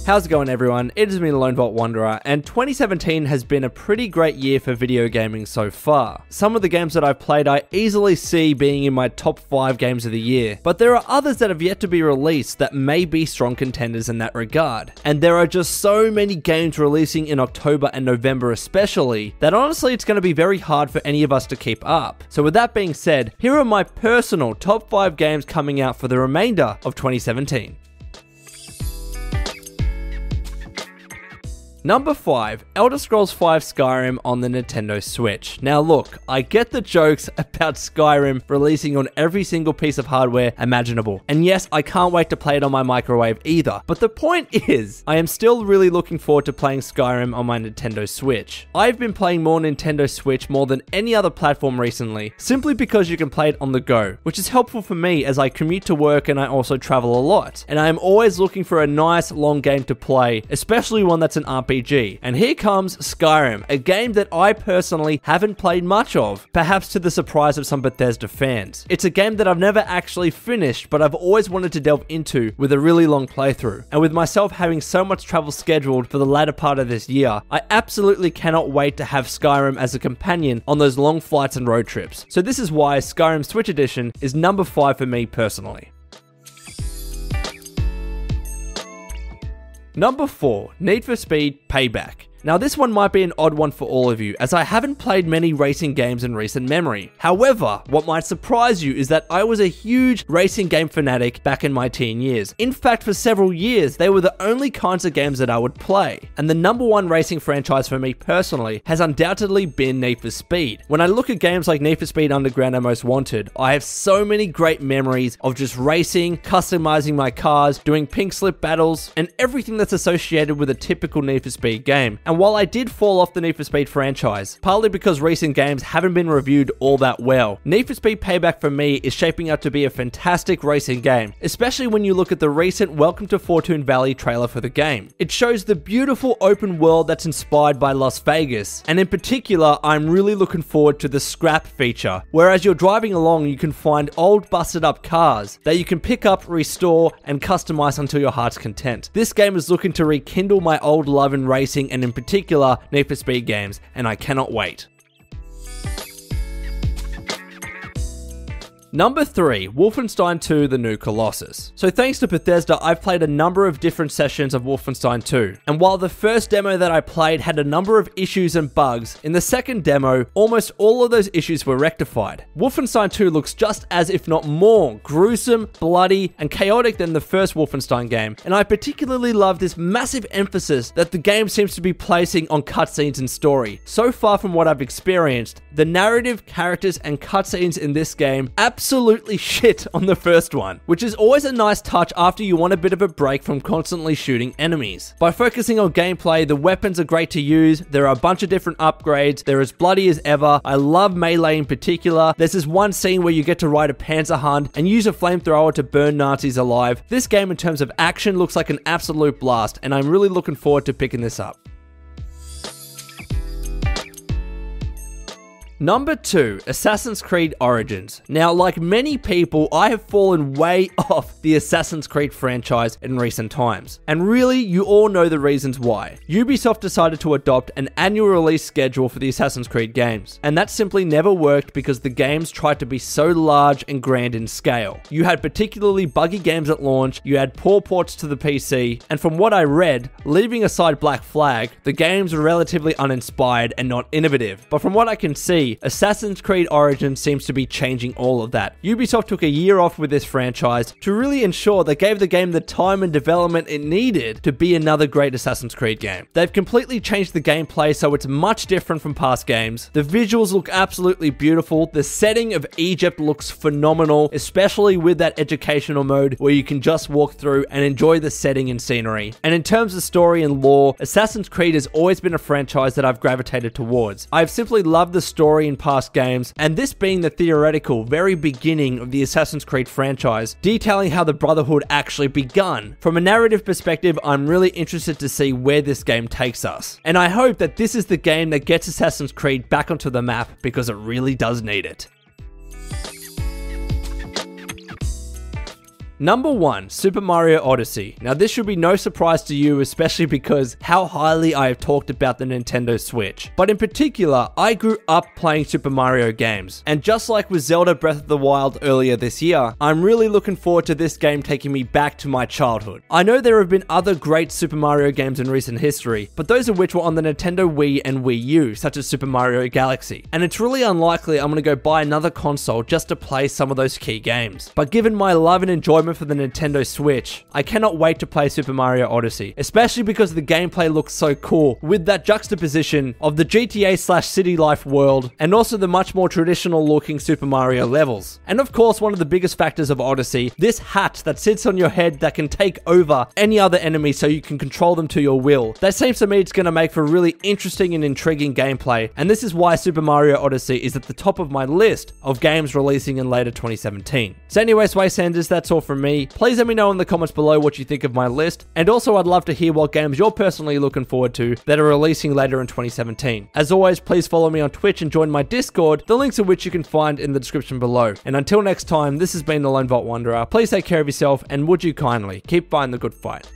How's it going, everyone? It is me, the Lone Vault Wanderer, and 2017 has been a pretty great year for video gaming so far. Some of the games that I've played I easily see being in my top 5 games of the year, but there are others that have yet to be released that may be strong contenders in that regard. And there are just so many games releasing in October and November especially, that honestly it's going to be very hard for any of us to keep up. So with that being said, here are my personal top 5 games coming out for the remainder of 2017. Number 5, Elder Scrolls V Skyrim on the Nintendo Switch. Now look, I get the jokes about Skyrim releasing on every single piece of hardware imaginable. And yes, I can't wait to play it on my microwave either. But the point is, I am still really looking forward to playing Skyrim on my Nintendo Switch. I've been playing more Nintendo Switch more than any other platform recently, simply because you can play it on the go, which is helpful for me as I commute to work and I also travel a lot. And I am always looking for a nice long game to play, especially one that's an RPG. And here comes Skyrim, a game that I personally haven't played much of, perhaps to the surprise of some Bethesda fans. It's a game that I've never actually finished, but I've always wanted to delve into with a really long playthrough. And with myself having so much travel scheduled for the latter part of this year, I absolutely cannot wait to have Skyrim as a companion on those long flights and road trips. So this is why Skyrim Switch Edition is number 5 for me personally. Number 4, Need for Speed Payback. Now this one might be an odd one for all of you, as I haven't played many racing games in recent memory. However, what might surprise you is that I was a huge racing game fanatic back in my teen years. In fact, for several years, they were the only kinds of games that I would play. And the number 1 racing franchise for me personally has undoubtedly been Need for Speed. When I look at games like Need for Speed Underground and Most Wanted, I have so many great memories of just racing, customizing my cars, doing pink slip battles, and everything that's associated with a typical Need for Speed game. And while I did fall off the Need for Speed franchise, partly because recent games haven't been reviewed all that well, Need for Speed Payback for me is shaping up to be a fantastic racing game, especially when you look at the recent Welcome to Fortune Valley trailer for the game. It shows the beautiful open world that's inspired by Las Vegas, and in particular, I'm really looking forward to the scrap feature, where as you're driving along, you can find old busted up cars that you can pick up, restore, and customize until your heart's content. This game is looking to rekindle my old love in racing and in particular Need for Speed games, and I cannot wait. Number 3, Wolfenstein 2 The New Colossus. So thanks to Bethesda, I've played a number of different sessions of Wolfenstein 2, and while the first demo that I played had a number of issues and bugs, in the second demo, almost all of those issues were rectified. Wolfenstein 2 looks just as if not more gruesome, bloody, and chaotic than the first Wolfenstein game, and I particularly love this massive emphasis that the game seems to be placing on cutscenes and story. So far from what I've experienced, the narrative, characters, and cutscenes in this game absolutely shit on the first one, which is always a nice touch after you want a bit of a break from constantly shooting enemies. By focusing on gameplay, the weapons are great to use, there are a bunch of different upgrades, they're as bloody as ever, I love melee in particular, there's this one scene where you get to ride a Panzerhund and use a flamethrower to burn Nazis alive. This game in terms of action looks like an absolute blast, and I'm really looking forward to picking this up. Number 2, Assassin's Creed Origins. Now, like many people, I have fallen way off the Assassin's Creed franchise in recent times. And really, you all know the reasons why. Ubisoft decided to adopt an annual release schedule for the Assassin's Creed games. And that simply never worked because the games tried to be so large and grand in scale. You had particularly buggy games at launch, you had poor ports to the PC, and from what I read, leaving aside Black Flag, the games were relatively uninspired and not innovative. But from what I can see, Assassin's Creed Origins seems to be changing all of that. Ubisoft took a year off with this franchise to really ensure they gave the game the time and development it needed to be another great Assassin's Creed game. They've completely changed the gameplay so it's much different from past games. The visuals look absolutely beautiful. The setting of Egypt looks phenomenal, especially with that educational mode where you can just walk through and enjoy the setting and scenery. And in terms of story and lore, Assassin's Creed has always been a franchise that I've gravitated towards. I've simply loved the story in past games, and this being the theoretical very beginning of the Assassin's Creed franchise, detailing how the Brotherhood actually begun. From a narrative perspective, I'm really interested to see where this game takes us. And I hope that this is the game that gets Assassin's Creed back onto the map because it really does need it. Number 1, Super Mario Odyssey. Now this should be no surprise to you, especially because how highly I have talked about the Nintendo Switch. But in particular, I grew up playing Super Mario games. And just like with Zelda Breath of the Wild earlier this year, I'm really looking forward to this game taking me back to my childhood. I know there have been other great Super Mario games in recent history, but those of which were on the Nintendo Wii and Wii U, such as Super Mario Galaxy. And it's really unlikely I'm going to go buy another console just to play some of those key games. But given my love and enjoyment for the Nintendo Switch, I cannot wait to play Super Mario Odyssey, especially because the gameplay looks so cool with that juxtaposition of the GTA/city life world and also the much more traditional looking Super Mario levels. And of course, one of the biggest factors of Odyssey, this hat that sits on your head that can take over any other enemy so you can control them to your will. That seems to me it's going to make for really interesting and intriguing gameplay, and this is why Super Mario Odyssey is at the top of my list of games releasing in later 2017. So anyways, Wastelanders, that's all from me. Please let me know in the comments below what you think of my list, and also I'd love to hear what games you're personally looking forward to that are releasing later in 2017. As always, please follow me on Twitch and join my Discord, the links of which you can find in the description below. And until next time, this has been the Lone Vault Wanderer. Please take care of yourself, and would you kindly keep fighting the good fight.